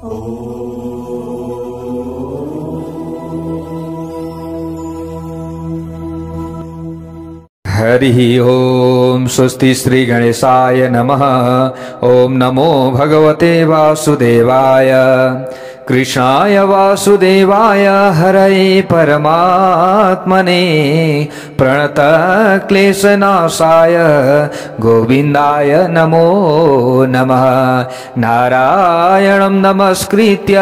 हरि ओम। स्वस्ति श्री गणेशाय नमः। ओम नमो भगवते वासुदेवाय। कृष्णाय वासुदेवाय हरये परमात्मने प्रणतक्लेशनाशाय गोविन्दाय नमो नमः। नारायणं नमस्कृत्य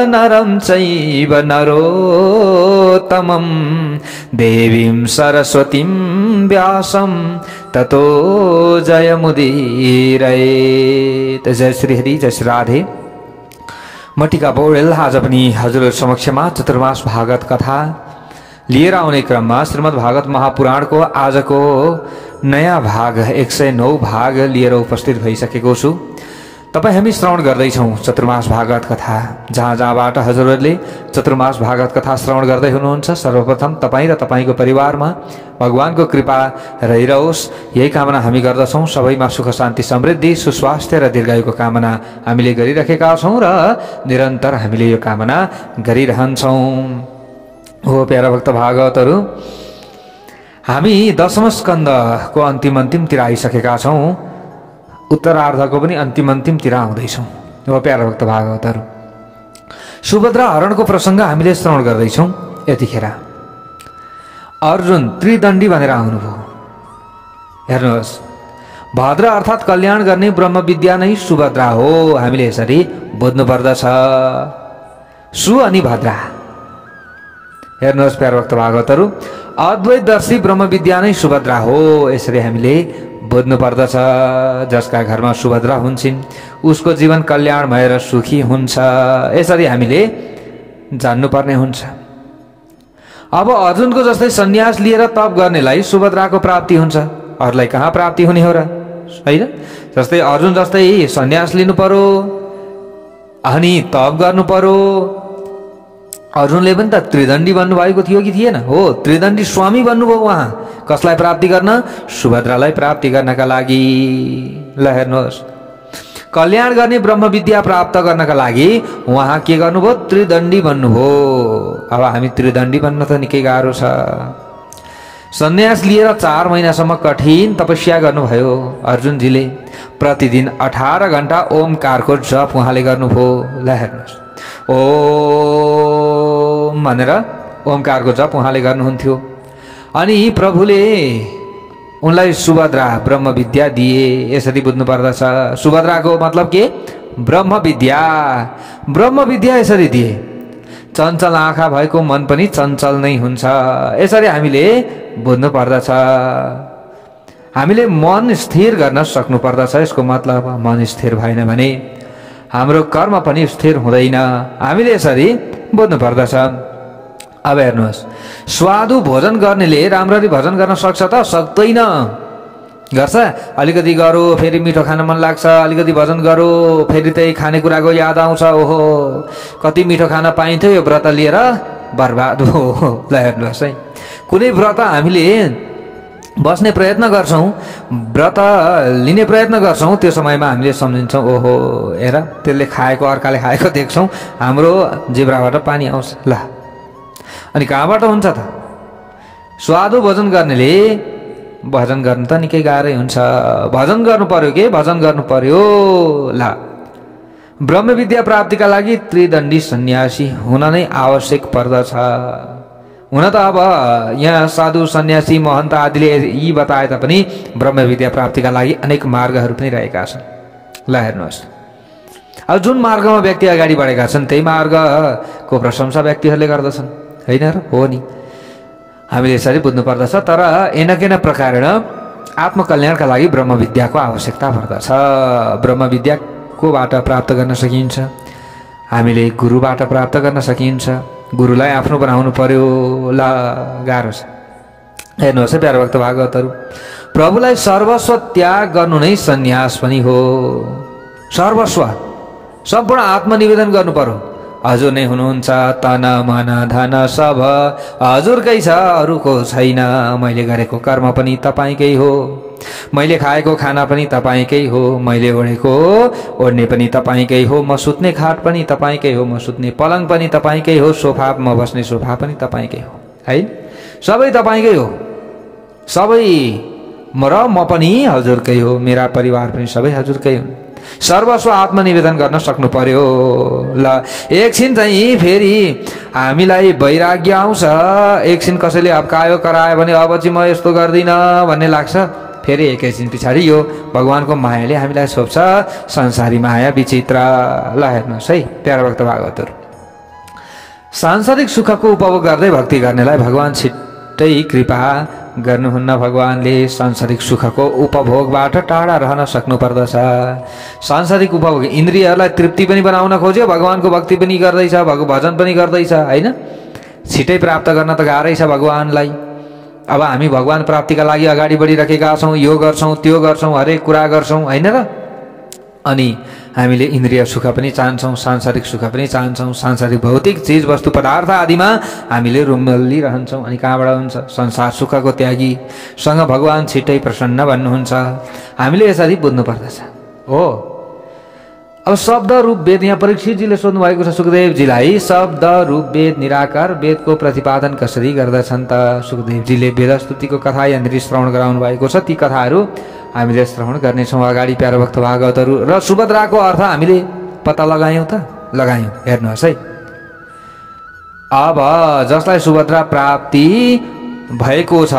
नरं चैव नरोत्तमं देवीं सरस्वतीं व्यासं ततो जयमुदीरयेत्। जय श्री हरि, जय श्री राधे। म टिका पौडेल आज पनि हजुरहरु समक्षमा चतुर्मास भागवत कथा लिएर आउने क्रममा श्रीमद् भागवत महापुराणको आजको नयाँ भाग 109 भाग लिएर उपस्थित भइसकेको छु। तपाई हामी श्रवण गर्दैछौं चतुर्मास भागवत कथा। जहाँ जहाँबाट हजुरहरुले चतुर्मास भागवत कथा श्रवण गर्दै हुनुहुन्छ, सर्वप्रथम तपाई र तपाईको परिवारमा भगवानको कृपा रहिरहोस्, यही कामना हामी गर्दछौं। सबैमा सुख शान्ति समृद्धि सुस्वास्थ्य र दीर्घायुको कामना हामीले गरिरहेका छौं र निरन्तर हामीले यो कामना गरिरहन्छौं। हो प्यारा भक्त भागवतहरु, हामी दशम स्कन्धको अन्तिमतिर आइसकेका छौं। उत्तरार्धको पनि अन्तिमतिर आउँदैछौं। हो प्यारा भक्त भागवतहरु, सुभद्रा हरणको प्रसंग हामीले श्रवण गर्दैछौं। यतिखेर अर्जुन त्रिदण्डी भनेर आउनुभयो। हेर्नुहोस्, भद्र अर्थात् कल्याण गर्ने ब्रह्म विद्या नै सुभद्रा हो। हामीले यसरी बुझ्नु पर्दछ। सु अनि भद्रा। हेर्नुहोस् प्यारा भक्त भागवतहरु, अद्वैतदर्शी ब्रह्म विद्या नै सुभद्रा हो। यसरी हामीले बुझ्नु पर्दछ। जसका घरमा सुभद्रा हुन्छन् उसको जीवन कल्याणमय र सुखी हुन्छ। यसरी हामीले जान्नुपर्ने हुन्छ। अब अर्जुनको जस्तै सन्यास लिएर तप गर्नेलाई सुभद्राको प्राप्ति हुन्छ, अरूलाई कहाँ प्राप्ति हुने हो र, हैन? जस्तै अर्जुन जस्तै सन्यास लिनु पर्यो अनि तप गर्नु पर्यो। अर्जुनले पनि त त्रिदण्डी बन्नु भएको थियो कि थिएन? हो, त्रिदण्डी स्वामी बन्नुभयो उहाँ। कसलाई प्राप्ति गर्न? सुभद्रालाई प्राप्ति गर्नका लागि। ल हेर्नुहोस्, कल्याण गर्ने ब्रह्म विद्या प्राप्त गर्नका लागि उहाँ के गर्नुभयो? त्रिदण्डी बन्नुभयो। अब हामी त्रिदण्डी बन्न त निकै गाह्रो छ। सन्यास लिएर 4 महिनासम्म कठिन तपस्या गर्नुभयो अर्जुनजीले। प्रतिदिन 18 घण्टा ओमकारको जप उहाँले गर्नुभयो। ल हेर्नुहोस्, ओम भनेर ओमकारको जप उहाँले गर्नुहुन्थ्यो। अनि प्रभुले उनलाई सुभद्रा ब्रह्म विद्या दिए। यसरी बुझ्नु पर्दछ। सुभद्राको मतलब के? ब्रह्म विद्या। ब्रह्म विद्या यसरी दिए। चञ्चल आँखा भएको मन पनि चञ्चल नै हुन्छ। यसरी हामीले बुझ्नु पर्दछ। हामीले मन स्थिर गर्न सक्नु पर्दछ। यसको मतलब मन स्थिर भएन भने हाम्रो कर्म पनि स्थिर हुँदैन। हामीले यसरी बुझ्नु पर्दछ। अब हेर्नुहोस्, स्वादु भोजन गर्नेले राम्ररी भजन गर्न सक्छ त? सक्दैन। गर्छ? अलिकति गरो फेरि मिठो खान मन लाग्छ, अलिकति भजन गरो फेरि त्यही खानेकुराको याद आउँछ। ओहो, कति मिठो खान पाइन्थ्यो, यो व्रत लिएर बर्बाद हो। ल हेर्नुहोस् है, कुनै व्रत हामीले बस्ने प्रयत्न गर्छौं, व्रत लिने प्रयत्न गर्छौं, त्यो समयमा हामीले सम्झिन्छौं ओहो हेर त्यसले खाएको अर्काले खाएको देख्छौं, हाम्रो जिब्राबाट पानी आउँछ। ल अनि कहाँबाट हुन्छ त? स्वादु भोजन गर्नेले भजन गर्न त निकै गाह्रै हुन्छ। भजन गर्नु पर्यो के? भजन गर्नु पर्यो। ल ब्रह्म विद्या प्राप्तिका लागि त्रिदण्डी सन्यासी हुन नै आवश्यक पर्दछ। हुन त अब यहाँ साधु सन्यासी महन्त आदिले यी बताए तापनि ब्रह्म विद्या प्राप्तिका लागि अनेक मार्गहरू पनि रहेका छन्। ल हेर्नुहोस्, अब जुन मार्गमा व्यक्ति अगाडि बढेका छन् त्यही मार्गको प्रशंसा व्यक्तिहरूले गर्दछन्, हैन र? हो नि, हामीले यसरी बुझ्नु पर्दछ। तर एनकेन प्रकारेण आत्मकल्याणका लागि ब्रह्म विद्याको आवश्यकता पर्दछ। ब्रह्म विद्याकोबाट प्राप्त गर्न सकिन्छ, हामीले गुरुबाट प्राप्त गर्न सकिन्छ। गुरुलाई आफ्नो बनाउनु पर्यो। ल गाह्रो छ। हेर्नुहोस् है प्यारा भक्त भागवतहरु, प्रभुलाई सर्वस्व त्याग गर्नु नै सन्यास पनि हो। सर्वस्व सम्पूर्ण आत्मनिवेदन गर्नु पर्यो। हजुर नै हुनुहुन्छ, तन मन धन सब हजुरकै छ, अरूको छैन। मैले गरेको कर्म पनि तपाईँकै हो, मैले खाएको खाना पनि तपाईँकै हो, मैले ओढेको ओढ्ने पनि तपाईँकै हो, म सुत्ने खाट पनि तपाईँकै हो, म सुत्ने पलङ पनि तपाईँकै हो, सोफा म बस्ने सोफा पनि तपाईँकै हो, है सबै तपाईँकै हो, सबै म पनि हजुरकै हो, मेरा परिवार पनि सबै हजुरकै हुन्। सर्वस्व आत्मनिवेदन गर्न सक्नु पर्यो। ल एकछिन चाहिँ फेरि हामीलाई वैराग्य आउँछ, एकछिन कसैले हप्कायो करायो भने अब चाहिँ म यस्तो गर्दिनँ भन्ने लाग्छ। फेरि एकैछिन पछाडि यो भगवानको मायाले हामीलाई छोप्छ, संसारी माया विचित्र। ल हेर्नुहोस् है प्यारा भक्त भागवतहरू, सांसारिक सुखको उपभोग गर्दै भक्ति गर्नेलाई भगवान छिट्टै कृपा गर्नुहुन्न। भगवानले सांसारिक सुखको उपभोगबाट टाढा रहन सक्नु पर्दछ। सांसारिक उपभोग इन्द्रियहरूलाई तृप्ति पनि बनाउन खोज्यो, भगवानको भक्ति पनि गर्दैछ, भजन पनि गर्दैछ, होइन छिटै प्राप्त गर्न त गाह्रै छ भगवानलाई। अब हामी भगवान प्राप्तिका लागि अगाडि बढिरहेका छौँ, यो गर्छौँ त्यो गर्छौँ, हरेक कुरा गर्छौँ, होइन र। अनि हामीले इन्द्रिय सुख पनि चाहन्छौँ, सांसारिक सुख पनि चाहन्छौँ, सांसारिक भौतिक चिज वस्तु पदार्थ आदिमा हामीले रुम्बलिरहन्छौँ। अनि कहाँबाट हुन्छ? संसार सुखको त्यागीसँग भगवान छिट्टै प्रसन्न भन्नुहुन्छ। हामीले यसरी बुझ्नु पर्दछ हो। अब शब्द रूप वेद, यहाँ परीक्षितजीले सोध्नु भएको छ सुखदेवजीलाई, शब्द रूप वेद निराकार वेदको प्रतिपादन कसरी गर्दछन् त? सुखदेवजीले वेदस्तुतिको कथा यहाँनिर श्रवण गराउनु भएको छ। ती कथाहरू हामीले श्रवण गर्नेछौँ अगाडि प्यारो भक्त भागवतहरू। र सुभद्राको अर्थ हामीले पत्ता लगायौँ त? लगायौँ। हेर्नुहोस् है, अब जसलाई सुभद्रा प्राप्ति भएको छ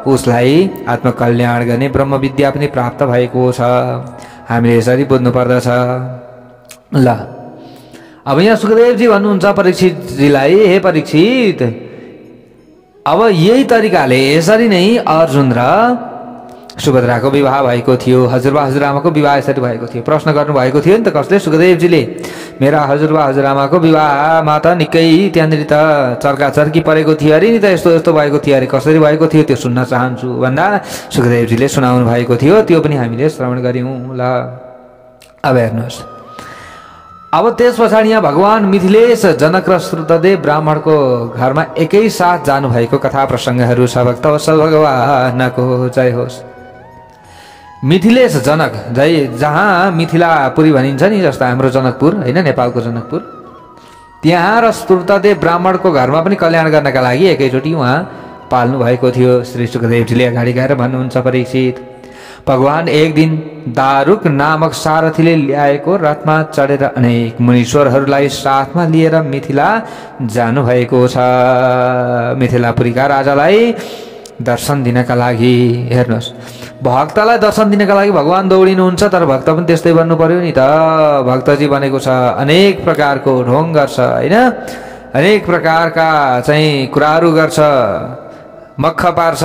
उसलाई आत्मकल्याण गर्ने ब्रह्म विद्या पनि प्राप्त भएको छ। हामीले यसरी बुझ्नु पर्दछ। ल अब यहाँ सुखदेवजी भन्नुहुन्छ परीक्षितजीलाई, हे परीक्षित, अब यही तरिकाले यसरी नै अर्जुन र सुभद्राको विवाह भएको थियो, हजुरबा हजुरआमाको विवाह यसरी भएको थियो। प्रश्न गर्नुभएको थियो नि त कसले? सुखदेवजीले। मेरा हजुरबा हजुरआमाको विवाहमा त निकै त्यहाँनिर त चर्काचर्की परेको थियो अरे नि त, यस्तो यस्तो भएको थियो अरे, कसरी भएको थियो त्यो सुन्न चाहन्छु भन्दा सुखदेवजीले सुनाउनु भएको थियो, त्यो पनि हामीले श्रवण गऱ्यौँ। ल अब हेर्नुहोस्, अब त्यस पछाडि यहाँ भगवान मिथिलेश जनक र श्रुतदेव ब्राह्मणको घरमा एकैसाथ जानुभएको कथा प्रसङ्गहरू छ। भक्त वत्सल भगवानको जय होस्। मिथिलेश जनक, जहाँ मिथिलापुरी भनिन्छ नि, जस्तो हाम्रो जनकपुर होइन, नेपालको जनकपुर, त्यहाँ र श्रुतदेव ब्राह्मणको घरमा पनि कल्याण गर्नका लागि एकैचोटि उहाँ पाल्नु भएको थियो। श्री सुखदेवजीले अगाडि गएर भन्नुहुन्छ, परीक्षित, भगवान एक दिन दारुक नामक सारथीले ल्याएको रथमा चढेर अनेक मुनीश्वरहरूलाई साथमा लिएर मिथिला जानुभएको छ। मिथिलापुरीका राजालाई दर्शन दिनका लागि। हेर्नुहोस्, भक्तलाई दर्शन दिनका लागि भगवान दौडिनुहुन्छ, तर भक्त पनि त्यस्तै बन्नु पर्यो नि त। भक्तजी भनेको छ अनेक प्रकारको ढोङ गर्छ, होइन, अनेक प्रकारका चाहिँ कुराहरू गर्छ, मक्ख पार्छ,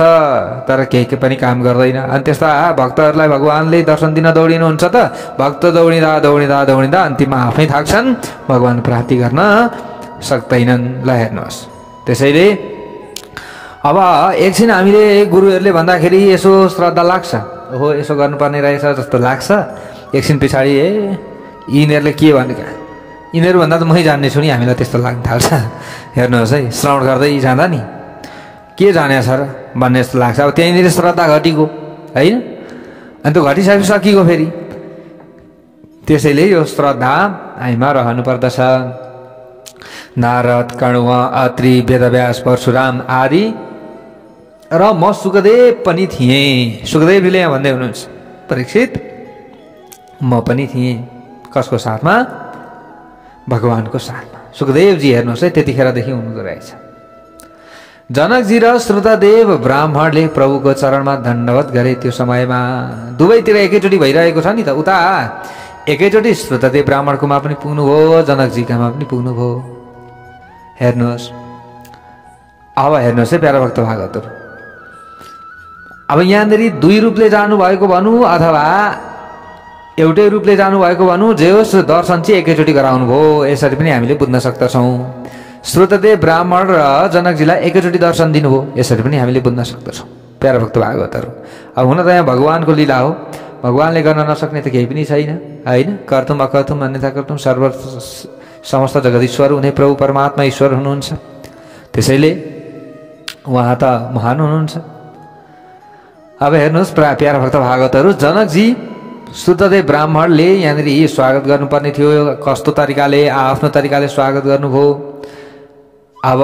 तर केही पनि काम गर्दैन। अनि त्यस्ता भक्तहरूलाई भगवानले दर्शन दिन दौडिनुहुन्छ त भक्त दौडिँदा दौडिँदा दौडिँदा अन्तिममा आफै थाक्छन्, भगवान प्राप्ति गर्न सक्दैनन्। ल हेर्नुहोस्, त्यसैले अब एकछिन हामीले गुरुहरूले भन्दाखेरि यसो श्रद्धा लाग्छ, ओहो यसो गर्नुपर्ने रहेछ जस्तो लाग्छ। एकछिन पछाडि यिनीहरूले के भनेका, यिनीहरू भन्दा त मै जान्ने छु नि, हामीलाई त्यस्तो लाग्न थाल्छ। हेर्नुहोस् है, श्रवण गर्दै जाँदा नि के जाने छ र भन्ने जस्तो लाग्छ। अब त्यहीँनिर श्रद्धा घटिको, होइन, अनि त्यो घटिसकेपछि सकिएको फेरि। त्यसैले यो श्रद्धा हामीमा रहनु पर्दछ। नारद, कण्व, अत्रि, वेदव्यास, परशुराम आदि र म सुखदेव पनि थिएँ। सुखदेवजीले यहाँ भन्दै हुनुहुन्छ, परीक्षित म पनि थिएँ। कसको साथमा? भगवानको साथमा। सुखदेवजी हेर्नुहोस् है, त्यतिखेरदेखि हुनुहुँदो रहेछ। जनकजी र श्रुतदेव ब्राह्मणले प्रभुको चरणमा दण्डवत गरे। त्यो समयमा दुवैतिर एकैचोटि भइरहेको छ नि त। उता एकैचोटि श्रुतदेव ब्राह्मणकोमा पनि पुग्नुभयो, जनकजीकामा पनि पुग्नुभयो। हेर्नुहोस्, अब हेर्नुहोस् है प्यारा भक्त भागवतहरू, अब यहाँनिर दुई रूपले जानुभएको भनौँ अथवा एउटै रूपले जानुभएको भनौँ, जे होस् दर्शन चाहिँ एकैचोटि गराउनु भयो, यसरी पनि हामीले बुझ्न सक्दछौँ। श्रुतदेव ब्राह्मण र जनकजीलाई एकैचोटि दर्शन दिनुभयो, यसरी पनि हामीले बुझ्न सक्दछौँ प्यारा भक्त भागवतहरू। अब हुन त यहाँ भगवानको लीला हो, भगवानले गर्न नसक्ने त केही पनि छैन, होइन। कर्तुम अकर्तुम अन्यथा कर्तुम समस्त जगदीश्वर हुने प्रभु परमात्मा ईश्वर हुनुहुन्छ। त्यसैले उहाँ त महान हुनुहुन्छ। अब हेर्नुहोस् प्यारा भक्त भागवतहरू, जनकजी शुद्धदेव ब्राह्मणले यहाँनिर स्वागत गर्नुपर्ने थियो, कस्तो तरिकाले आफ्नो तरिकाले स्वागत गर्नुभयो। अब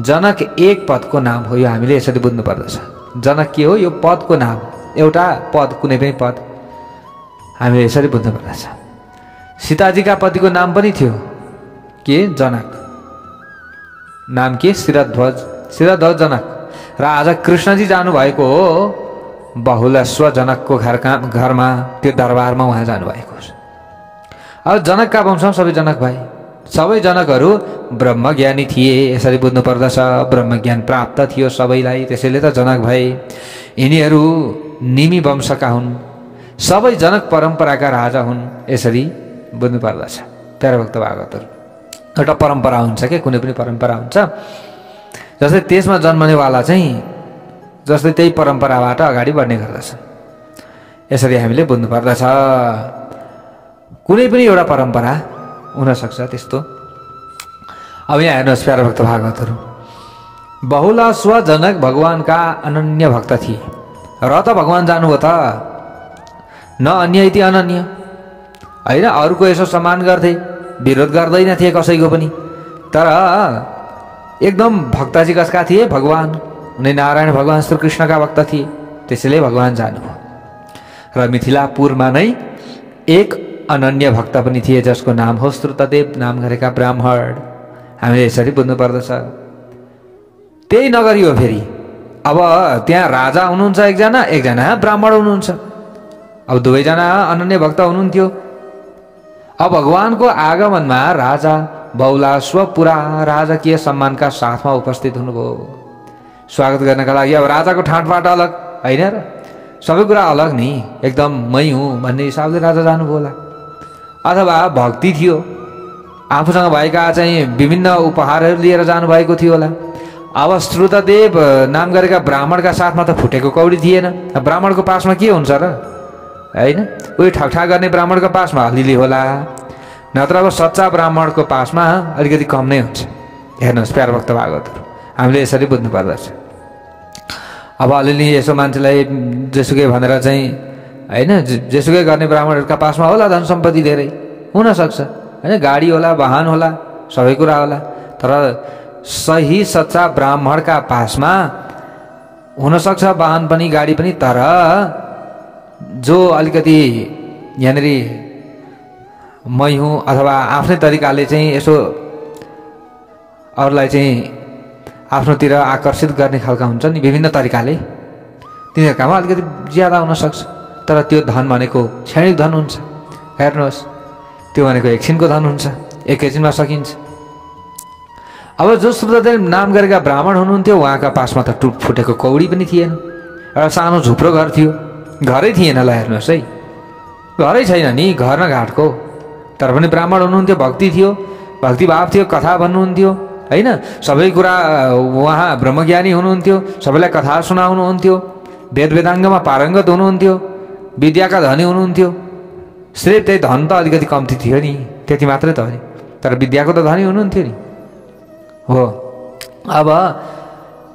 जनक एक पदको नाम हो, यो हामीले यसरी बुझ्नु पर्दछ। जनक के हो? यो पदको नाम, एउटा पद, कुनै पनि पद हामीले यसरी बुझ्नु पर्दछ। सीताजीका पतिको नाम पनि थियो के? जनक। नाम के? शिरध्वज। शिरध्वज जनक। र आज कृष्णजी जानुभएको हो बहुलस्व जनकको घरमा, त्यो दरबारमा उहाँ जानुभएको छ। अब जनकका वंशमा सबै जनक भाइ, सबै जनकहरू ब्रह्मज्ञानी थिए, यसरी बुझ्नु पर्दछ। ब्रह्मज्ञान प्राप्त थियो सबैलाई, त्यसैले त जनक भाइ। यिनीहरू निमी वंशका हुन्, सबै जनक परम्पराका राजा हुन्, यसरी बुझ्नु पर्दछ। प्यारा भक्त भागवतहरू, एउटा परम्परा हुन्छ के, कुनै पनि परम्परा हुन्छ, जस्तै त्यसमा जन्मनेवाला चाहिँ जस्तै त्यही परम्पराबाट अगाडि बढ्ने गर्दछ, यसरी हामीले बुझ्नु पर्दछ। कुनै पनि एउटा परम्परा हुनसक्छ त्यस्तो। अब यहाँ हेर्नुहोस् प्यारा भक्त भागवतहरू, बहुलस्व जनक भगवानका अनन्य भक्त थिए। र त भगवान जानुभयो त, न अन्य इति अनन्य होइन, अरूको यसो सम्मान गर्थे, विरोध गर्दैन थिए कसैको पनि। तर एकदम भक्तजी कसका थिए? भगवान, उनी नारायण भगवान श्री कृष्णका भक्त थिए, त्यसैले भगवान जानुभयो। र मिथिलापुरमा नै एक अनन्य भक्त पनि थिए जसको नाम हो श्रुतदेव नाम गरेका ब्राह्मण। हामीले यसरी बुझ्नु पर्दछ। त्यही नगरी हो फेरि। अब त्यहाँ राजा हुनुहुन्छ एकजना, एकजना ब्राह्मण हुनुहुन्छ। अब दुवैजना अनन्य भक्त हुनुहुन्थ्यो। अब भगवानको आगमनमा राजा बहुलाश्व पुरा राजकीय सम्मानका साथमा उपस्थित हुनुभयो स्वागत गर्नका लागि। अब राजाको ठाँटबाट अलग होइन र, सबै कुरा अलग नि, एकदम मै हुँ भन्ने हिसाबले राजा जानुभयो होला। अथवा भक्ति थियो, आफूसँग भएका चाहिँ विभिन्न उपहारहरू लिएर जानुभएको थियो होला। अब श्रुतदेव नाम गरेका ब्राह्मणका साथमा त फुटेको कौडी थिएन। ब्राह्मणको पासमा के हुन्छ र, होइन? उही ठगठा गर्ने ब्राह्मणको पासमा अलिअलि होला, नत्र अब सच्चा ब्राह्मणको पासमा अलिकति कम नै हुन्छ। हेर्नुहोस् प्यारा भक्त भागवतहरू, हामीले यसरी बुझ्नु पर्दछ। अब अलिअलि यसो मान्छेलाई जेसुकै भनेर चाहिँ होइन, जेसुकै गर्ने ब्राह्मणहरूका पासमा होला धन सम्पत्ति धेरै हुनसक्छ, होइन? गाडी होला, वाहन होला, सबै कुरा होला। तर सही सच्चा ब्राह्मणका पासमा हुनसक्छ वाहन पनि, गाडी पनि, तर जो अलिकति यहाँनिर मै हुँ अथवा आफ्नै तरिकाले चाहिँ यसो अरूलाई चाहिँ आफ्नोतिर आकर्षित गर्ने खालका हुन्छ नि विभिन्न तरिकाले, तिनीहरूकामा अलिकति ज्यादा हुनसक्छ। तर त्यो धन भनेको क्षणिक धन हुन्छ। हेर्नुहोस्, त्यो भनेको एकछिनको धन हुन्छ, एकैछिनमा सकिन्छ। अब जो श्रुतदेव नाम गरेका ब्राह्मण हुनुहुन्थ्यो, उहाँका पासमा त फुटेको कौडी पनि थिएन। एउटा सानो झुप्रो घर थियो, घरै थिएन। ल हेर्नुहोस् है, घरै छैन नि, घर न घाटको। तर पनि ब्राह्मण हुनुहुन्थ्यो, भक्ति थियो, भक्तिभाव थियो, कथा भन्नुहुन्थ्यो, होइन? सबै कुरा उहाँ ब्रह्मज्ञानी हुनुहुन्थ्यो, सबैलाई कथा सुनाउनुहुन्थ्यो, वेद वेदाङ्गमा पारङ्गत हुनुहुन्थ्यो, विद्याका धनी हुनुहुन्थ्यो। सिर्फ त्यही धन त अलिकति कम्ती थियो नि, त्यति मात्रै त हो नि, तर विद्याको त धनी हुनुहुन्थ्यो नि, हो। अब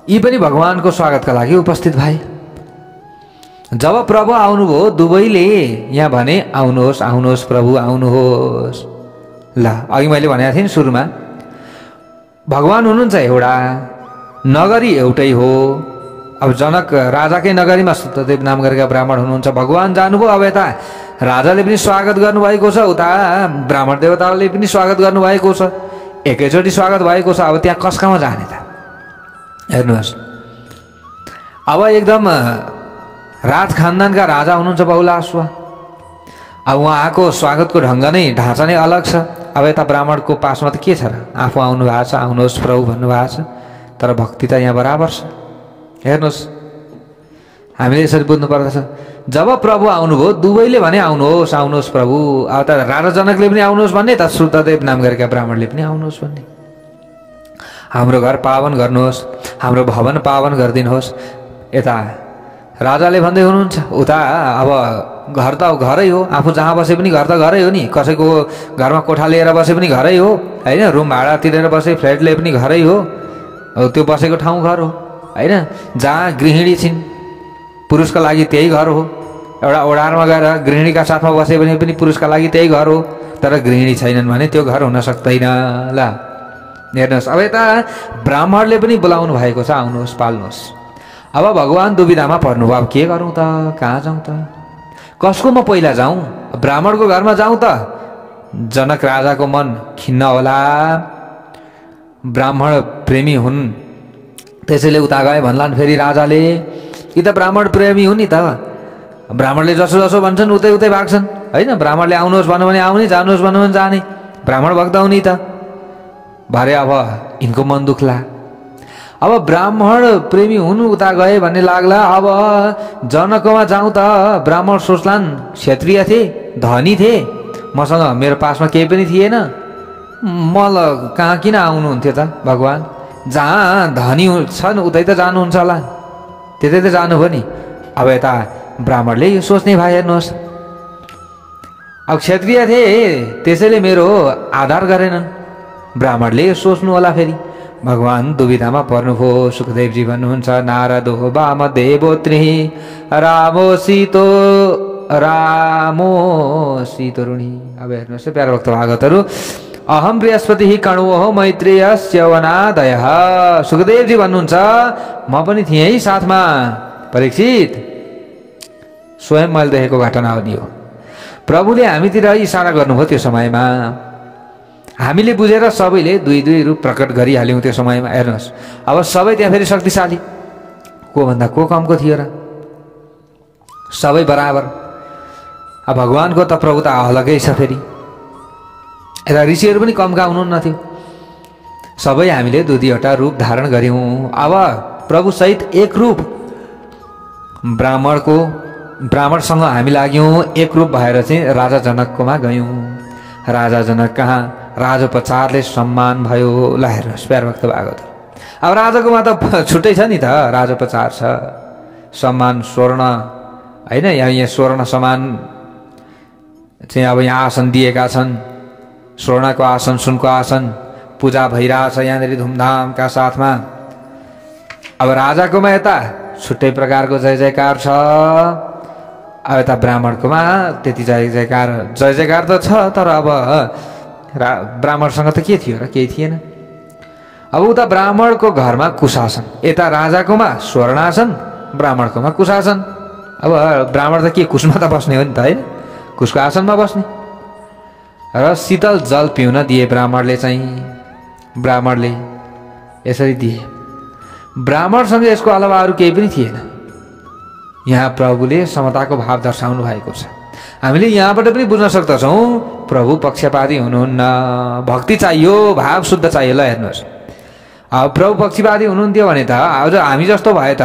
यी पनि भगवानको स्वागतका लागि उपस्थित भए। जब प्रभु आउनुभयो, दुवैले यहाँ भने आउनुहोस् आउनुहोस् प्रभु आउनुहोस्। ल अघि मैले भनेको थिएँ नि सुरुमा, भगवान हुनुहुन्छ एउटा, नगरी एउटै हो। अब जनक राजाकै नगरीमा श्रुतदेव नाम गरेका ब्राह्मण हुनुहुन्छ, भगवान जानुभयो। अब यता राजाले पनि स्वागत गर्नुभएको छ, उता ब्राह्मण देवताले पनि स्वागत गर्नुभएको छ, एकैचोटि स्वागत भएको छ। अब त्यहाँ कसकामा जाने त? हेर्नुहोस्, अब एकदम राज खानदानका राजा हुनुहुन्छ बहुलाश्व। अब उहाँको स्वागतको ढङ्ग नै, ढाँचा नै अलग छ। अब यता ब्राह्मणको पासमा त के छ र, आफू आउनु भएको छ, आउनुहोस् प्रभु भन्नुभएको छ, तर भक्ति त यहाँ बराबर छ। हेर्नुहोस्, हामीले यसरी बुझ्नु पर्दछ। जब प्रभु आउनुभयो, दुवैले भने आउनुहोस् आउनुहोस् प्रभु। अब त राजा जनकले पनि आउनुहोस् भन्ने, त श्रुतदेव नाम गरेका ब्राह्मणले पनि आउनुहोस् भन्ने। हाम्रो घर पावन गर्नुहोस्, हाम्रो भवन पावन गरिदिनुहोस्। यता राजाले भन्दै हुनुहुन्छ उता अब घर त घरै हो, आफू जहाँ बसे पनि घर त घरै हो नि, कसैको घरमा कोठा लिएर बसे पनि घरै हो होइन, रुम भाडा तिरेर बसे फ्ल्याट लिए पनि घरै हो, त्यो बसेको ठाउँ घर हो होइन। जहाँ गृहिणी छिन् पुरुषका लागि त्यही घर हो, एउटा ओडारमा गएर गृहिणीका साथमा बसे भने पनि पुरुषका लागि त्यही घर हो, तर गृहिणी छैनन् भने त्यो घर हुन सक्दैन। ल हेर्नुहोस्, अब यता ब्राह्मणले पनि बोलाउनु भएको छ, आउनुहोस् पाल्नुहोस्। अब भगवान् दुविधामा पर्नुभयो, अब के गरौँ त, कहाँ जाउँ त, कसको म पहिला जाउँ, ब्राह्मणको घरमा जाउँ त जनक राजाको मन खिन्न होला, ब्राह्मण प्रेमी हुन्, त्यसैले उता गए भन्लान् फेरि राजाले कि त ब्राह्मण प्रेमी हुन् नि त, ब्राह्मणले जसो जसो भन्छन् उतै उतै भाग्छन् होइन, ब्राह्मणले आउनुहोस् भन्यो भने आउने, जानुहोस् भन्यो भने जाने, ब्राह्मण भक्त हुने त भरे। अब यिनको मन दुख्ला, अब ब्राह्मण प्रेमी हुनु उता गए भन्ने लाग्ला, अब जनकमा जाउँ त ब्राह्मण सोच्लान् क्षत्रिय थिए, धनी थिए, मसँग मेरो पासमा केही पनि थिएन, मलाई कहाँ किन आउनुहुन्थ्यो त भगवान्, जहाँ धनी छन् उतै त जानुहुन्छ होला, त्यतै त जानु भयो नि। अब यता ब्राह्मणले यो सोच्ने भए, हेर्नुहोस् अब क्षत्रिय थिए त्यसैले मेरो आधार गरेनन्, ब्राह्मणले यो सोच्नु होला फेरि। भगवान् दुविधामा पर्नुभयो। सुखदेवजी भन्नुहुन्छ नारदो वामदेवोत्रि रामो सीतोरुणी। अब हेर्नुहोस् है प्यारो भक्त भागवतहरू, अहम बृहस्पति कण्वो मैत्रेयस्य वनादयः। सुखदेवजी भन्नुहुन्छ म पनि थिएँ है साथमा परीक्षित, स्वयं मैले देखेको घटना हो नि हो। प्रभुले हामीतिर इसारा गर्नुभयो त्यो समयमा, हामीले बुझेर सबैले दुई दुई रूप प्रकट गरिहाल्यौँ त्यो समयमा। हेर्नुहोस् अब सबै त्यहाँ फेरि शक्तिशाली, को भन्दा को कमको थियो र, सबै बराबर। अब भगवानको त प्रभुता अलगै छ, फेरि यता ऋषिहरू पनि कमका हुनुहुन्न थियो, सबै हामीले दुई दुईवटा रूप धारण गऱ्यौँ। अब प्रभु सहित एक रूप ब्राह्मणसँग हामी लाग्यौँ, एक रूप भएर चाहिँ राजा जनककोमा गयौँ। राजा जनक कहाँ राजोपचारले सम्मान भयो। ल हेर्नुहोस् प्यारो भक्त भागवत, अब राजाकोमा त छुट्टै छ नि त, राजोपचार छ, सम्मान स्वर्ण होइन, यहाँ स्वर्ण समान चाहिँ अब यहाँ आसन दिएका छन्, स्वर्णको आसन सुनको आसन, पूजा भइरहेछ यहाँनिर धुमधामका साथमा। अब राजाकोमा यता छुट्टै प्रकारको जय जयकार छ, अब यता ब्राह्मणकोमा त्यति जय जयकार त छ, तर अब ब्राह्मणसँग त के थियो र, केही थिएन। अब उता ब्राह्मणको घरमा कुशासन, यता राजाकोमा स्वर्णासन, ब्राह्मणकोमा कुशासन। अब ब्राह्मण त के कुशमा त बस्ने हो नि त होइन, कुशको आसनमा बस्ने। र शीतल जल पिउन दिए ब्राह्मणले चाहिँ, ब्राह्मणले यसरी दिए। ब्राह्मणसँग यसको अलावा अरू केही पनि थिएन। यहाँ प्रभुले समताको भाव दर्शाउनु भएको छ। हामीले यहाँबाट पनि बुझ्न सक्दछौँ प्रभु पक्षपाती हुनुहुन्न, भक्ति चाहियो, भाव शुद्ध चाहियो। ल हेर्नुहोस् अब प्रभु पक्षपाती हुनुहुन्थ्यो भने त आज हामी जस्तो भए त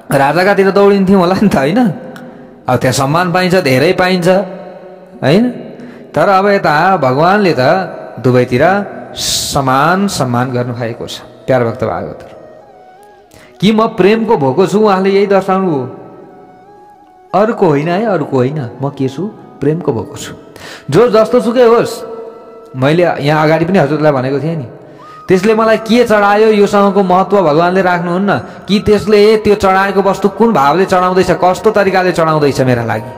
राजाकातिर दौडिन्थ्यौँ होला नि त होइन, अब त्यहाँ सम्मान पाइन्छ, धेरै पाइन्छ होइन। तर अब यता भगवान्ले त दुवैतिर समान सम्मान गर्नुभएको छ। प्यारो भक्त भागवत, कि म प्रेमको भोको छु, उहाँले यही दर्शाउनु हो, अरूको होइन है, अरूको होइन, म के छु, प्रेमको भोको छु। जो जस्तो सुकै होस्, मैले यहाँ अगाडि पनि हजुरलाई भनेको थिएँ नि, त्यसले मलाई के चढायो योसँगको महत्त्व भगवान्ले राख्नुहुन्न, कि त्यसले त्यो चढाएको वस्तु कुन भावले चढाउँदैछ, कस्तो तरिकाले चढाउँदैछ मेरा लागि,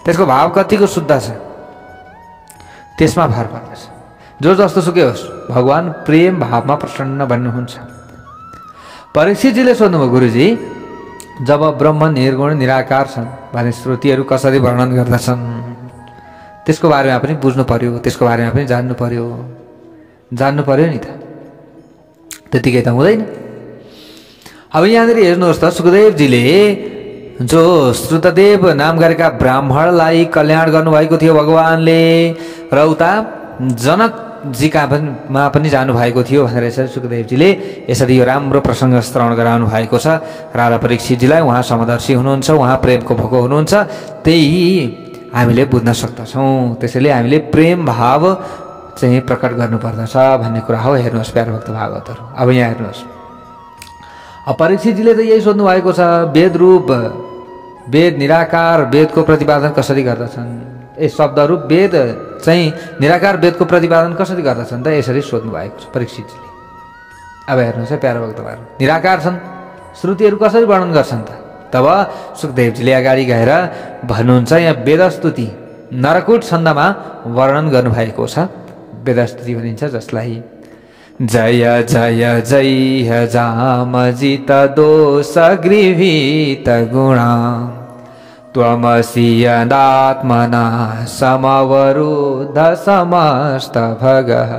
त्यसको भाव कतिको शुद्ध छ, त्यसमा भर पर्दछ। जो जस्तो सुकै होस्, भगवान् प्रेम भावमा प्रसन्न बन्नुहुन्छ। परीक्षितजीले सोध्नुभयो गुरुजी, जब ब्रह्म निर्गुण निराकार छन् भने श्रुतिहरू कसरी वर्णन गर्दछन्, त्यसको बारेमा पनि बुझ्नु पर्यो, त्यसको बारेमा पनि जान्नु पर्यो नि त, त्यतिकै त हुँदैन। अब यहाँनिर हेर्नुहोस् त, सुखदेवजीले जो श्रुतदेव नाम गरेका ब्राह्मणलाई कल्याण गर्नुभएको थियो भगवान्ले, र उता जनकजीमा पनि जानुभएको थियो भनेर यसरी सुखदेवजीले यसरी यो राम्रो प्रसङ्ग श्रवण गराउनु भएको छ। राजा परीक्षितजीलाई उहाँ समदर्शी हुनुहुन्छ, उहाँ प्रेमको भोको हुनुहुन्छ, त्यही हामीले बुझ्न सक्दछौँ। त्यसैले हामीले प्रेम भाव चाहिँ प्रकट गर्नुपर्दछ भन्ने कुरा हो। हेर्नुहोस् प्यारो भक्त भागवतहरू, अब यहाँ हेर्नुहोस्, परीक्षितजीले त यही सोध्नु भएको छ, वेद रूप, वेद निराकार वेदको प्रतिपादन कसरी गर्दछन्? शब्द रूप वेद चाहिँ निराकार वेदको प्रतिपादन कसरी गर्दछन् त? यसरी सोध्नु भएको छ परीक्षितजीले। अब हेर्नुहोस् है प्यारो भक्तहरू, निराकार छन्, श्रुतिहरू कसरी वर्णन गर्छन् त? तब सुखदेवजीले अगाडि गएर भन्नुहुन्छ, यहाँ वेदस्तुति नरकुट छन्दमा वर्णन गर्नुभएको छ। वेदस्तुति भनिन्छ जसलाई जय जय जय जामजित दोष गृहीत गुणा त्वमसि यदात्मना समवरुद्ध समस्त भगः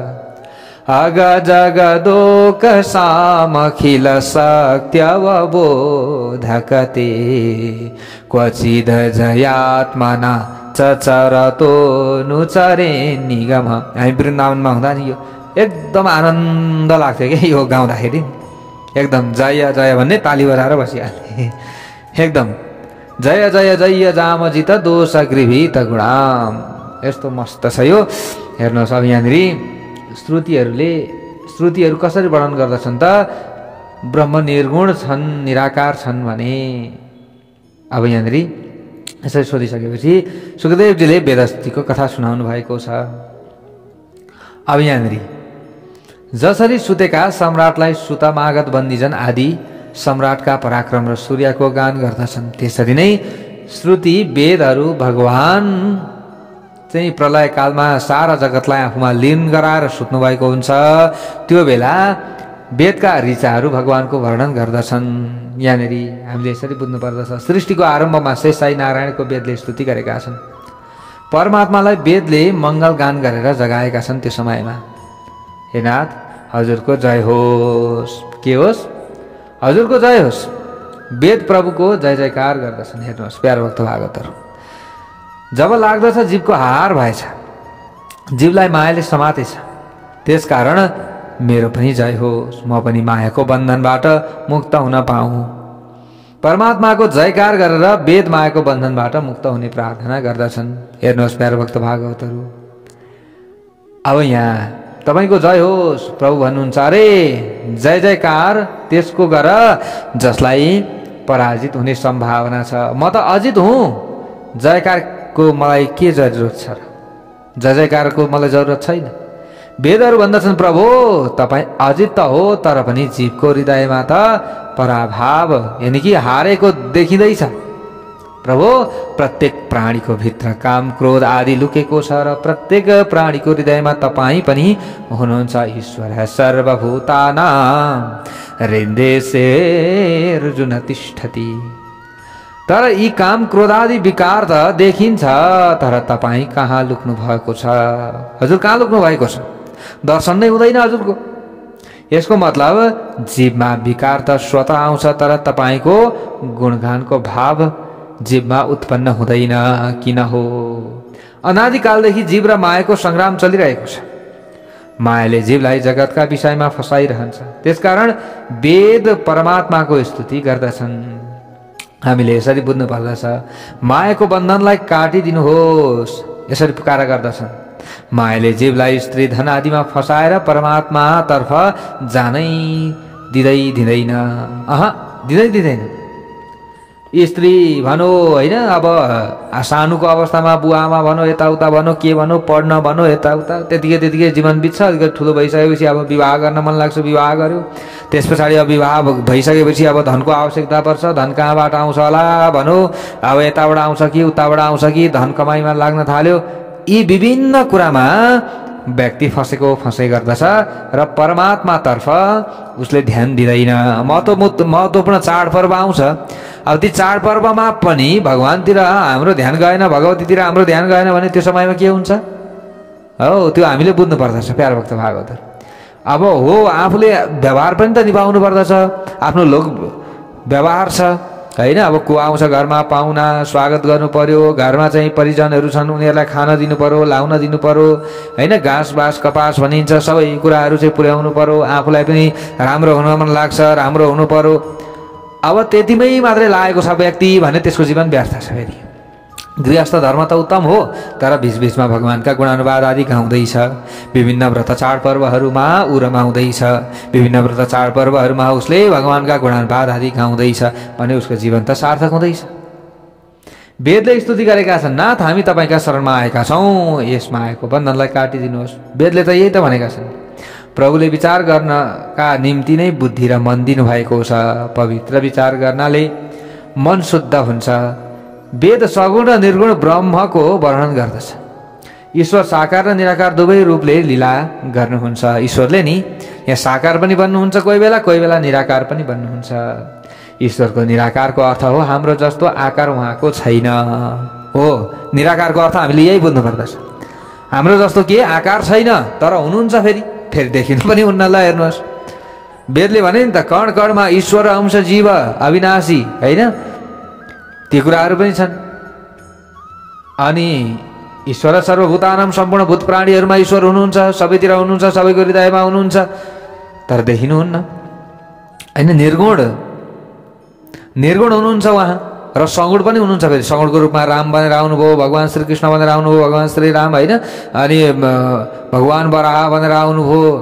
अग जगदोक सामखिल शक्त्यवबोधकते क्वचिद जयात्मना चरतो नुचरे निगम। हामी वृन्दावनमा हुँदा नि यो एकदम आनन्द लाग्थ्यो कि यो गाउँदाखेरि, एकदम जय जय भन्ने ताली बजाएर बसिहाल्थे, एकदम जय जय जय जामजित दोष गृहीत गुणाम। यस्तो मस्त छ यो। हेर्नुहोस् अब यहाँनिर श्रुतिहरू कसरी वर्णन गर्दछन् त? ब्रह्म निर्गुण छन्, निराकार छन् भने। अब यहाँनिर यसरी सोधिसकेपछि सुखदेवजीले वेदस्तुतिको कथा सुनाउनु भएको छ। अब यहाँनिर जसरी सुतेका सम्राटलाई सुतमागत बन्दीजन आदि सम्राटका पराक्रम र सूर्यको गान गर्दछन्, त्यसरी नै श्रुति वेदहरू भगवान चाहिँ प्रलय कालमा सारा जगतलाई आफूमा लीन गराएर सुत्नु भएको हुन्छ। त्यो बेला वेदका ऋचाहरू भगवानको वर्णन गर्दछन्। यहाँनिर हामीले यसरी बुझ्नु पर्दछ, सृष्टिको आरम्भमा शेषाई नारायणको वेदले स्तुति गरेका छन्। परमात्मालाई वेदले मङ्गल गान गरेर जगाएका छन्। त्यो समयमा हे नाथ हजुरको जय होस्, के होस्? हजुरको जय होस्। वेद प्रभुको जय जयकार गर्दछन्। हेर्नुहोस् प्यारो भक्त भागवतहरू, जब लाग्दछ जीवको हार भएछ, जीवलाई मायाले समातेछ, त्यसकारण मेरो पनि जय होस्, म पनि मायाको बन्धनबाट मुक्त हुन पाऊँ। परमात्माको जयकार गरेर वेद मायाको बन्धनबाट मुक्त हुने प्रार्थना गर्दछन्। हेर्नुहोस् प्यारो भक्त भागवतहरू, अब यहाँ तपाईको जय होस् प्रभु भन्नुहुन्छ। अरे जय जयकार त्यसको गर जसलाई पराजित हुने सम्भावना छ। म त अजित हुँ, जयकारको मलाई के जरुरत छ र? जय जयकारको मलाई जरुरत छैन। वेदहरू भन्दछन् प्रभु तपाईँ अजित त हो, तर पनि जीवको हृदयमा त पराभाव यानि कि हारेको देखिँदैछ। प्रभु प्रत्येक प्राणीको भित्र काम क्रोध आदि लुकेको छ र प्रत्येक प्राणीको हृदयमा तपाईँ पनि हुनुहुन्छ ईश्वर सर्वभूतानां हृदयेऽर्जुन तिष्ठति। तर यी काम क्रोध आदि विकार त देखिन्छ, तर तपाईँ कहाँ लुक्नु भएको छ? हजुर कहाँ लुक्नु भएको छ? दर्शन नै हुँदैन हजुरको। यसको मतलब जीवमा विकार त स्वतः आउँछ, तर तपाईको गुणगानको भाव जीवमा उत्पन्न हुँदैन। किन हो? अनादिकालदेखि जीव र मायाको संग्राम चलिरहेको छ। मायाले जीवलाई जगतका विषयमा फसाइरहन्छ। त्यसकारण वेद परमात्माको स्तुति गर्दछन्। हामीले यसरी बुझ्नु पर्दछ, मायाको बन्धनलाई काटिदिनुहोस् यसरी पुकारा गर्दछन्। मायाले जीवलाई स्त्री धन आदिमा फसाएर परमात्मातर्फ जानै दिँदैन। दिँदैन। स्त्री भनौँ होइन, अब सानुको अवस्थामा बुवामा भनौँ, यताउता भनौँ, के भनौँ, पढ्न भनौँ, यताउता, त्यतिकै जीवन बित्छ। अलिकति ठुलो भइसकेपछि अब विवाह गर्न मन लाग्छ, विवाह गर्यो। त्यस पछाडि अब विवाह भइसकेपछि अब धनको आवश्यकता पर्छ। धन कहाँबाट आउँछ होला भनौँ, अब यताबाट आउँछ कि उताबाट आउँछ कि धन कमाइमा लाग्न थाल्यो। यी विभिन्न कुरामा व्यक्ति फँसै गर्दछ र परमात्मातर्फ उसले ध्यान दिँदैन। महत्त्वपूर्ण चाडपर्व आउँछ। अब ती चाडपर्वमा पनि भगवानतिर हाम्रो ध्यान गएन, भगवतीतिर हाम्रो ध्यान गएन भने त्यो समयमा के हुन्छ हो? त्यो हामीले बुझ्नु पर्दछ प्यारो भक्त भागवत। अब हो आफूले व्यवहार पनि त निभाउनु पर्दछ। आफ्नो लोक व्यवहार छ होइन। अब को आउँछ घरमा, पाहुना स्वागत गर्नु पर्यो। घरमा चाहिँ परिजनहरू छन्, उनीहरूलाई खान दिनु पर्यो, लाउन दिनु पर्यो होइन। घाँस बाँस कपास भनिन्छ, सबै कुराहरू चाहिँ पुर्याउनु पर्यो। आफूलाई पनि राम्रो हुन मन लाग्छ, राम्रो हुनु पर्यो। अब त्यतिमै मात्रै लागेको छ व्यक्ति भने त्यसको जीवन व्यर्थ छ। फेरि गृहस्थ धर्म त उत्तम हो, तर बीचबीचमा भगवानका गुणानुवाद आदि गाउँदैछ। विभिन्न व्रत चाडपर्वहरूमा ऊ रमाउँदैछ, विभिन्न व्रत चाडपर्वहरूमा उसले भगवानका गुणानुवाद आदि गाउँदैछ भने उसको जीवन त सार्थक हुँदैछ। वेदले स्तुति गरेका छन्, नाथ हामी तपाईँका शरणमा आएका छौँ, यस मायाको बन्धनलाई काटिदिनुहोस्। वेदले त यही त भनेका छन्। प्रभुले विचार गर्नका निम्ति नै बुद्धि र मन दिनुभएको छ। पवित्र विचार गर्नाले मन शुद्ध हुन्छ। वेद सगुण र निर्गुण ब्रह्मको वर्णन गर्दछ। ईश्वर साकार र निराकार दुवै रूपले लीला गर्नुहुन्छ। ईश्वरले नि यहाँ साकार पनि बन्नुहुन्छ कोही बेला निराकार पनि बन्नुहुन्छ। ईश्वरको निराकारको अर्थ हो हाम्रो जस्तो आकार उहाँको छैन हो। निराकारको अर्थ हामीले यही बुझ्नु पर्दछ। हाम्रो जस्तो के आकार छैन, तर हुनुहुन्छ। फेरि देखिनु पनि हुन्न। ल हेर्नुहोस्, वेदले भने नि त कण कणमा ईश्वर अंश जीव अविनाशी होइन, ती कुराहरू पनि छन्। अनि ईश्वर सर्वभूतानां सम्पूर्ण भूत प्राणीहरूमा ईश्वर हुनुहुन्छ, सबैतिर हुनुहुन्छ, सबैको हृदयमा हुनुहुन्छ, तर देखिनुहुन्न होइन। निर्गुण हुनुहुन्छ उहाँ र सगुण पनि हुनुहुन्छ। फेरि सगुणको रूपमा राम बनेर आउनुभयो, भगवान श्रीकृष्ण बनेर आउनुभयो, भगवान श्री राम होइन। अनि भगवान वराह बनेर आउनुभयो।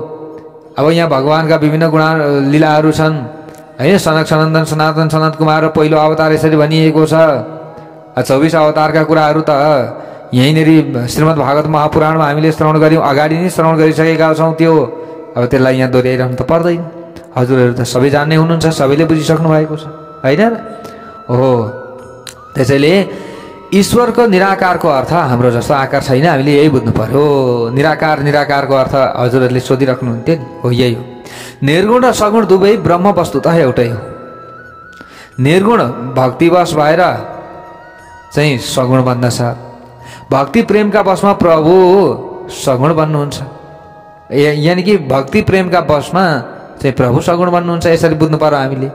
अब यहाँ भगवानका विभिन्न गुण लीलाहरू छन् होइन। सनक सनन्दन सनातन सनत कुमार र पहिलो अवतार यसरी भनिएको छ। 24 अवतारका कुराहरू त यहीँनिर श्रीमद् भागवत महापुराणमा हामीले श्रवण गऱ्यौँ, अगाडि नै श्रवण गरिसकेका छौँ। त्यो अब त्यसलाई यहाँ दोहोऱ्याइरहनु त पर्दैन। हजुरहरू त सबै जान्ने हुनुहुन्छ, सबैले बुझिसक्नु भएको छ होइन र हो। त्यसैले ईश्वरको निराकारको अर्थ हाम्रो जस्तो आकार छैन, हामीले यही बुझ्नु पर्यो। निराकारको अर्थ हजुरहरूले सोधिराख्नुहुन्थ्यो नि, हो यही हो। निर्गुण र सगुण दुवै ब्रह्म वस्तुतः एउटै हो। निर्गुण भक्तिवश भएर चाहिँ सगुण बन्दछ। भक्ति प्रेमका वशमा प्रभु सगुण बन्नुहुन्छ। यानि कि भक्ति प्रेमका वशमा चाहिँ प्रभु सगुण बन्नुहुन्छ। यसरी बुझ्नु पर्यो हामीले।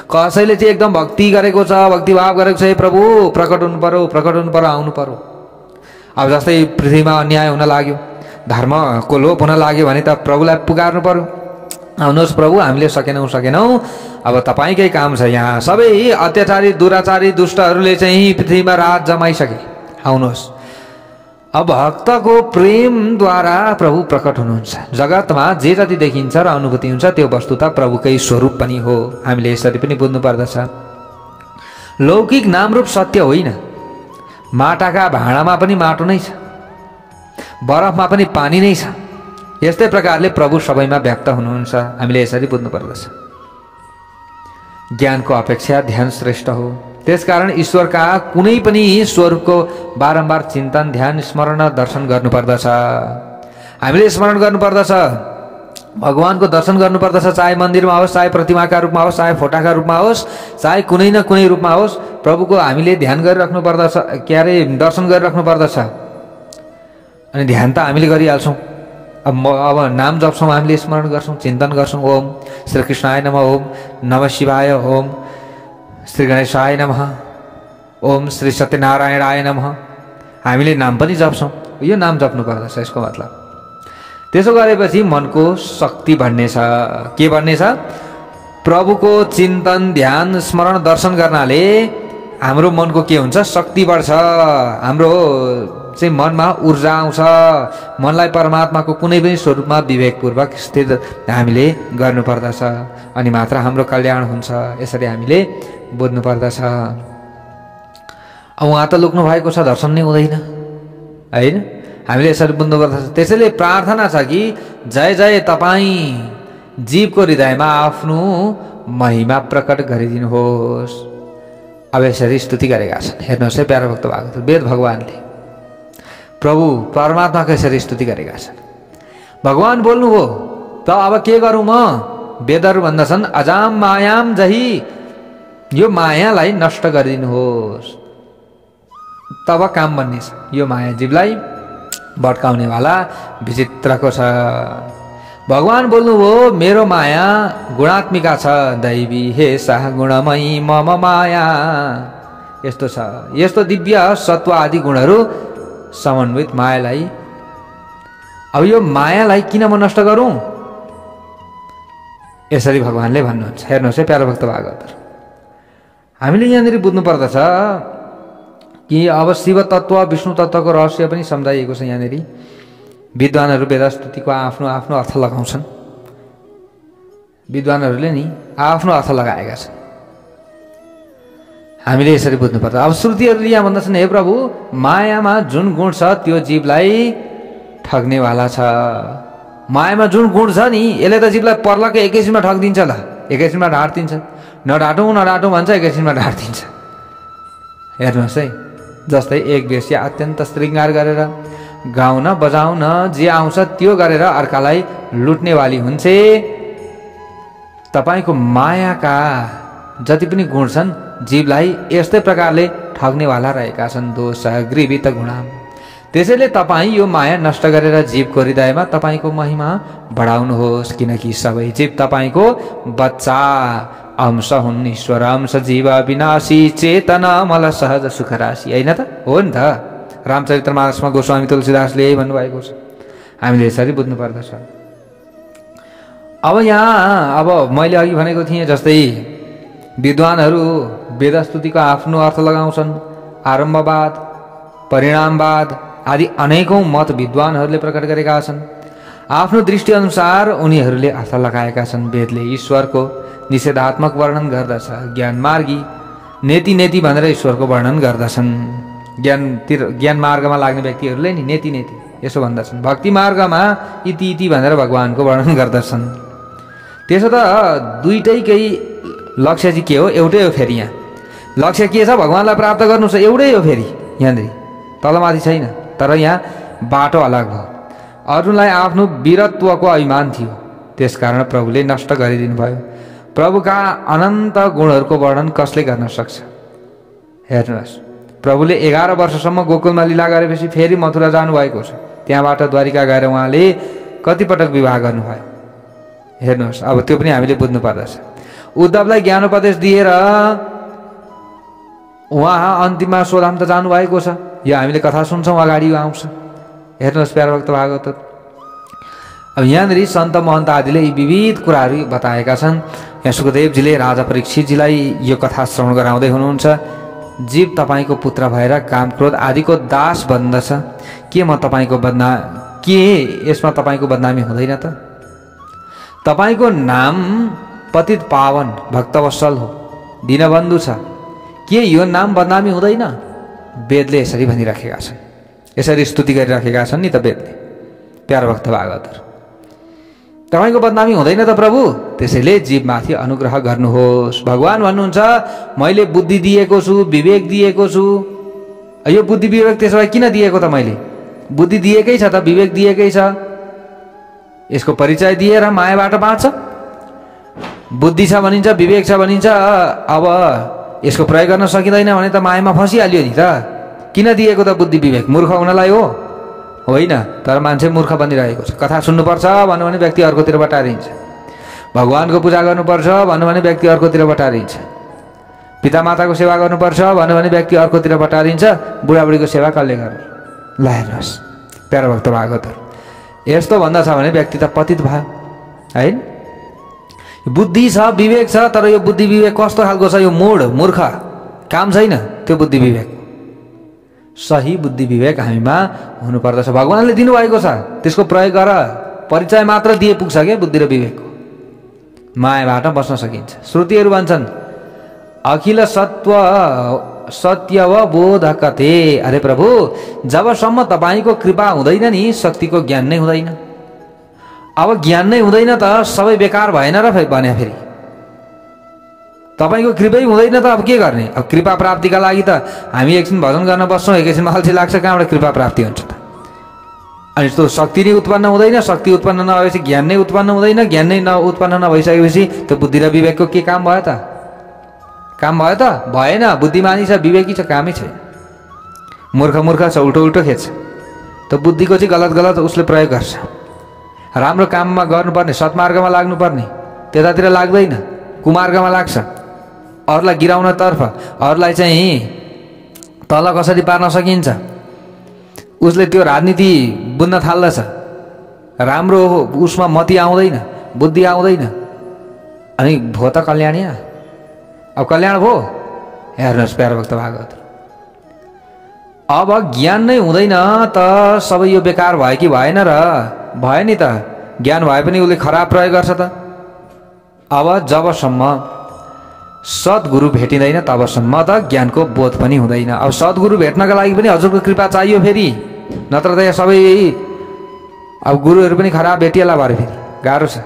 कसैले चाहिँ एकदम भक्ति गरेको छ, भक्तिभाव गरेको छ, प्रभु प्रकट हुनु पर्यो, आउनु पर्यो। अब जस्तै पृथ्वीमा अन्याय हुन लाग्यो, धर्मको लोप हुन लाग्यो भने त प्रभुलाई पुकार्नु पर्यो, आउनुहोस् प्रभु, हामीले सकेनौँ, अब तपाईँकै काम छ। यहाँ सबै अत्याचारी दुराचारी दुष्टहरूले चाहिँ पृथ्वीमा राज जमाइसके, आउनुहोस्। अब भक्तको प्रेमद्वारा प्रभु प्रकट हुनुहुन्छ। जगतमा जे जति देखिन्छ र अनुभूति हुन्छ त्यो वस्तु त प्रभुकै स्वरूप पनि हो। हामीले यसरी पनि बुझ्नु पर्दछ। लौकिक नामरूप सत्य होइन। माटाका भाँडामा पनि माटो नै छ, बरफमा पनि पानी नै छ। यस्तै प्रकारले प्रभु सबैमा व्यक्त हुनुहुन्छ। हामीले यसरी बुझ्नु पर्दछ। ज्ञानको अपेक्षा ध्यान श्रेष्ठ हो। त्यसकारण ईश्वरका कुनै पनि स्वरूपको बारम्बार चिन्तन, ध्यान, स्मरण, दर्शन गर्नुपर्दछ। हामीले स्मरण गर्नुपर्दछ, भगवानको दर्शन गर्नुपर्दछ। चाहे मन्दिरमा होस्, चाहे प्रतिमाका रूपमा होस्, चाहे फोटाका रूपमा होस्, चाहे कुनै न कुनै रूपमा होस्, प्रभुको हामीले ध्यान गरिराख्नु पर्दछ, दर्शन गरिराख्नु पर्दछ। अनि ध्यान त हामीले गरिहाल्छौँ। अब नाम जप्छौँ, हामीले स्मरण गर्छौँ, चिन्तन गर्छौँ। ओम श्री कृष्णाय नमः, ओम नमः शिवाय, ओम श्री गणेशाय नमः, ओम श्री सत्यनारायणाय नमः। हामीले नाम पनि जप्छौँ। यो नाम जप्नु पर्दछ यसको मतलब। त्यसो गरेपछि मनको शक्ति बढ्नेछ। के बढ्नेछ? प्रभुको चिन्तन, ध्यान, स्मरण, दर्शन गर्नाले हाम्रो मनको के हुन्छ? शक्ति बढ्छ। हाम्रो चाहिँ मनमा ऊर्जा आउँछ। मनलाई परमात्माको कुनै पनि स्वरूपमा विवेकपूर्वक स्थित हामीले गर्नुपर्दछ, अनि मात्र हाम्रो कल्याण हुन्छ। यसरी हामीले बुझ्नु पर्दछ। अब उहाँ त लुक्नु भएको छ, दर्शन नै हुँदैन होइन। हामीले यसरी बुझ्नु पर्दछ। त्यसैले प्रार्थना छ कि जय जय तपाईँ जीवको हृदयमा आफ्नो महिमा प्रकट गरिदिनुहोस्। अब यसरी स्तुति गरेका छन्। हेर्नुहोस् है प्यारो भक्त भागवत, वेद भगवानले प्रभु परमात्माको यसरी स्तुति गरेका छन्। भगवान बोल्नुभयो त अब के गरौँ म? वेदहरू भन्दछन् अजाम मायाम जही, यो मायालाई नष्ट गरिदिनुहोस्, तब काम बन्नेछ। यो माया जीवलाई भट्काउनेवाला विचित्रको छ। भगवान बोल्नुभयो मेरो माया गुणात्मिका छ, दैवी हे साह गुणमयी मम माया। यस्तो छ, यस्तो दिव्य सत्व आदि गुणहरू समन्वित मायालाई, अब यो मायालाई किन म नष्ट गरौँ? यसरी भगवानले भन्नुहुन्छ। हेर्नुहोस् है प्यारो भक्त भागवत, हामीले यहाँनिर बुझ्नु पर्दछ कि अब शिव तत्व विष्णु तत्वको रहस्य पनि सम्झाइएको छ। यहाँनिर विद्वानहरू वेदस्तुतिको आफ्नो आफ्नो अर्थ लगाउँछन्। विद्वानहरूले नि आफ्नो अर्थ लगाएका छन्। हामीले यसरी बुझ्नुपर्छ। अब श्रुतिहरूले यहाँ भन्दछन्, हे प्रभु, मायामा जुन गुण छ त्यो जीवलाई ठग्नेवाला छ। मायामा जुन गुण छ नि यसले त जीवलाई पर्लकै एकैछिनमा ठगिदिन्छ। ल एकैछिनमा ढाँटिदिन्छ। नढाँटौँ नढाँटौँ भन्छ, एकैछिनमा ढाँटिदिन्छ। हेर्नुहोस् है, जस्तै एक वेश्या अत्यन्त श्रृङ्गार गरेर गाउन बजाउन जे आउँछ त्यो गरेर अर्कालाई लुट्नेवाली हुन्छ। तपाईको मायाका जति पनि गुण छन् जीवलाई यस्तै प्रकारले ठग्नेवाला रहेका छन्। दोष गृहीत गुणा। त्यसैले तपाईँ यो माया नष्ट गरेर जीवको हृदयमा तपाईँको महिमा बढाउनुहोस्, किनकि सबै जीव तपाईँको बच्चा अंश हुन्। ईश्वर अंश जीव विनाशी चेतना मल सहज सुख राशि। होइन त? हो नि त। रामचरितमानसमा गोस्वामी तुलसीदासले यही भन्नुभएको छ। हामीले यसरी बुझ्नु पर्दछ। अब यहाँ मैले अघि भनेको थिएँ जस्तै विद्वानहरू वेदस्तुतिको आफ्नो अर्थ लगाउँछन्। आरम्भवाद, परिणामवाद आदि अनेकौं मत विद्वानहरूले प्रकट गरेका छन्। आफ्नो दृष्टिअनुसार उनीहरूले अर्थ लगाएका छन्। वेदले ईश्वरको निषेधात्मक वर्णन गर्दछ। ज्ञानमार्गी नेति नेति भनेर ईश्वरको वर्णन गर्दछन्। ज्ञान मार्गमा लाग्ने व्यक्तिहरूले नि नेति नेति यसो भन्दछन्। भक्ति मार्गमा इति इति भनेर भगवानको वर्णन गर्दछन्। त्यसो त दुईटैकै लक्ष्य चाहिँ के हो? एउटै हो। फेरि यहाँ लक्ष्य के छ? भगवानलाई प्राप्त गर्नु छ। एउटै हो। फेरि यहाँनिर तलमाथि छैन। तर यहाँ बाटो अलग भयो। अर्जुनलाई आफ्नो वीरत्वको अभिमान थियो, त्यसकारण प्रभुले नष्ट गरिदिनु भयो। प्रभुका अनन्त गुणहरूको वर्णन कसले गर्न सक्छ? हेर्नुहोस्, प्रभुले 11 वर्षसम्म गोकुलमा लीला गरेपछि फेरि मथुरा जानुभएको छ। त्यहाँबाट द्वारिका गएर उहाँले कतिपटक विवाह गर्नुभयो। हेर्नुहोस्, अब त्यो पनि हामीले बुझ्नु पर्दछ। उद्धवलाई ज्ञानोपदेश दिएर उहाँ अन्तिममा सोधाम त जानुभएको छ। यो हामीले कथा सुन्छौँ, अगाडि यो आउँछ। हेर्नुहोस् प्यारा भक्त भागवत। अब यहाँनिर सन्त महन्त आदिले यी विविध कुराहरू बताएका छन्। यहाँ सुखदेवजीले राजा परीक्षितजीलाई यो कथा श्रवण गराउँदै हुनुहुन्छ। जीव तपाईँको पुत्र भएर काम क्रोध आदिको दास बन्दछ। के यसमा तपाईँको बदनामी हुँदैन त? तपाईँको नाम पतित पावन भक्तवत्सल हो, दीनबन्धु छ। के यो नाम बदनामी हुँदैन? वेदले यसरी भनिराखेका छन्। यसरी स्तुति गरिराखेका छन् नि त वेदले। प्यारा भक्त भागवतहरू, तपाईँको बदनामी हुँदैन त प्रभु? त्यसैले जीवमाथि अनुग्रह गर्नुहोस्। भगवान भन्नुहुन्छ, मैले बुद्धि दिएको छु, विवेक दिएको छु। यो बुद्धि विवेक त्यसो भए किन दिएको त? मैले बुद्धि दिएकै छ त, विवेक दिएकै छ। यसको परिचय दिएर मायाबाट बाँच्छ। बुद्धि छ भनिन्छ, विवेक छ भनिन्छ। अब यसको प्रयोग गर्न सकिँदैन भने त मायामा फसिहाल्यो नि त। किन दिएको त बुद्धि विवेक? मूर्ख हुनलाई हो? होइन। तर मान्छे मूर्ख बनिरहेको छ। कथा सुन्नुपर्छ भन्नु भने व्यक्ति अर्कोतिर बटारिन्छ। भगवानको पूजा गर्नुपर्छ भन्नु भने व्यक्ति अर्कोतिर बटारिन्छ। पितामाताको सेवा गर्नुपर्छ भन्नु भने व्यक्ति अर्कोतिर बटारिन्छ। बुढाबुढीको सेवा कसले गर्ने? ल हेर्नुहोस् प्यारा भक्त भागवतहरू, यस्तो भन्दा छ भने व्यक्ति त पतित भयो। होइन? बुद्धि छ, विवेक छ, तर यो बुद्धि विवेक कस्तो खालको छ? यो मूर्ख, काम छैन त्यो बुद्धि विवेक। सही बुद्धि विवेक हामीमा हुनुपर्दछ। भगवानले दिनुभएको छ, त्यसको प्रयोग गर। परिचय मात्र दिए पुग्छ के बुद्धि र विवेकको? मायाबाट बस्न सकिन्छ। श्रुतिहरू भन्छन्, अखिल सत्य व बोधकते। अरे प्रभु, जबसम्म तपाईँको कृपा हुँदैन नि शक्तिको ज्ञान नै हुँदैन। अब ज्ञान नै हुँदैन त सबै बेकार भएन र भने फेरि तपाईँको कृपै हुँदैन त अब के गर्ने? अब कृपा प्राप्तिका लागि त हामी एकछिन भजन गर्न बस्छौँ, एकैछिनमा अल्छी लाग्छ, कहाँबाट कृपा प्राप्ति हुन्छ त? अनि यस्तो शक्ति नै उत्पन्न हुँदैन। शक्ति उत्पन्न नभएपछि ज्ञान नै उत्पन्न हुँदैन। ज्ञान नै उत्पन्न नभइसकेपछि त्यो बुद्धि र विवेकको के काम भयो त? काम भयो त? भएन। बुद्धिमानी छ, विवेकी छ, कामै छैन। मूर्ख छ, उल्टो खेच्छ। त बुद्धिको चाहिँ गलत उसले प्रयोग गर्छ। राम्रो काममा गर्नुपर्ने, सत्मार्गमा लाग्नुपर्ने त्यतातिर लाग्दैन, कुमार्गमा लाग्छ। अरूलाई गिराउनतर्फ, अरूलाई चाहिँ तल कसरी पार्न सकिन्छ उसले त्यो राजनीति बुझ्न थाल्दछ। राम्रो उसमा मति आउँदैन, बुद्धि आउँदैन। अनि भो त कल्याण। अब कल्याण भो। हेर्नुहोस् प्यारा भक्त भागवत, अब ज्ञान नै हुँदैन त सबै यो बेकार भयो कि भएन र? भयो नि त। ज्ञान भए पनि उसले खराब प्रयोग गर्छ त। अब जबसम्म सद्गुरु भेटिँदैन तबसम्म त ज्ञानको बोध पनि हुँदैन। अब सद्गुरु भेट्नका लागि पनि हजुरको कृपा चाहियो फेरि, नत्र त यहाँ सबै अब गुरुहरू पनि खराब भेटिएला भरे फेरि गाह्रो छ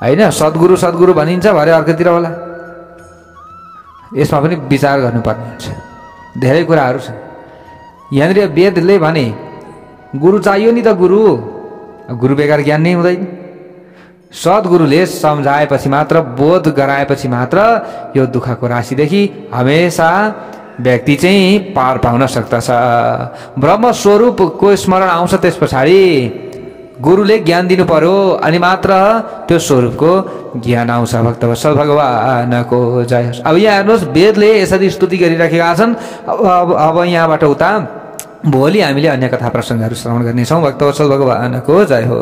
होइन। सद्गुरु सद्गुरु भनिन्छ भरे अर्कोतिर होला। यसमा पनि विचार गर्नुपर्ने हुन्छ। धेरै कुराहरू छन्। यहाँनिर वेदले भने गुरु चाहियो नि त। गुरु बेगर ज्ञान नै हुँदैन। सद्गुरुले सम्झाएपछि मात्र, बोध गराएपछि मात्र यो दुःखको राशिदेखि हमेशा व्यक्ति चाहिँ पार पाउन सक्दछ। ब्रह्मस्वरूपको स्मरण आउँछ। त्यस पछाडि गुरुले ज्ञान दिनु पर्यो अनि मात्र त्यो स्वरूपको ज्ञान आउँछ। भक्तवत्सल भगवानको जय होस्। अब यहाँ हेर्नुहोस्, वेदले यसरी स्तुति गरिराखेका छन्। अब यहाँबाट उता भोलि हामीले अन्य कथा प्रसङ्गहरू श्रवण गर्नेछौँ। भक्तवत्सल भगवानको जय होस्।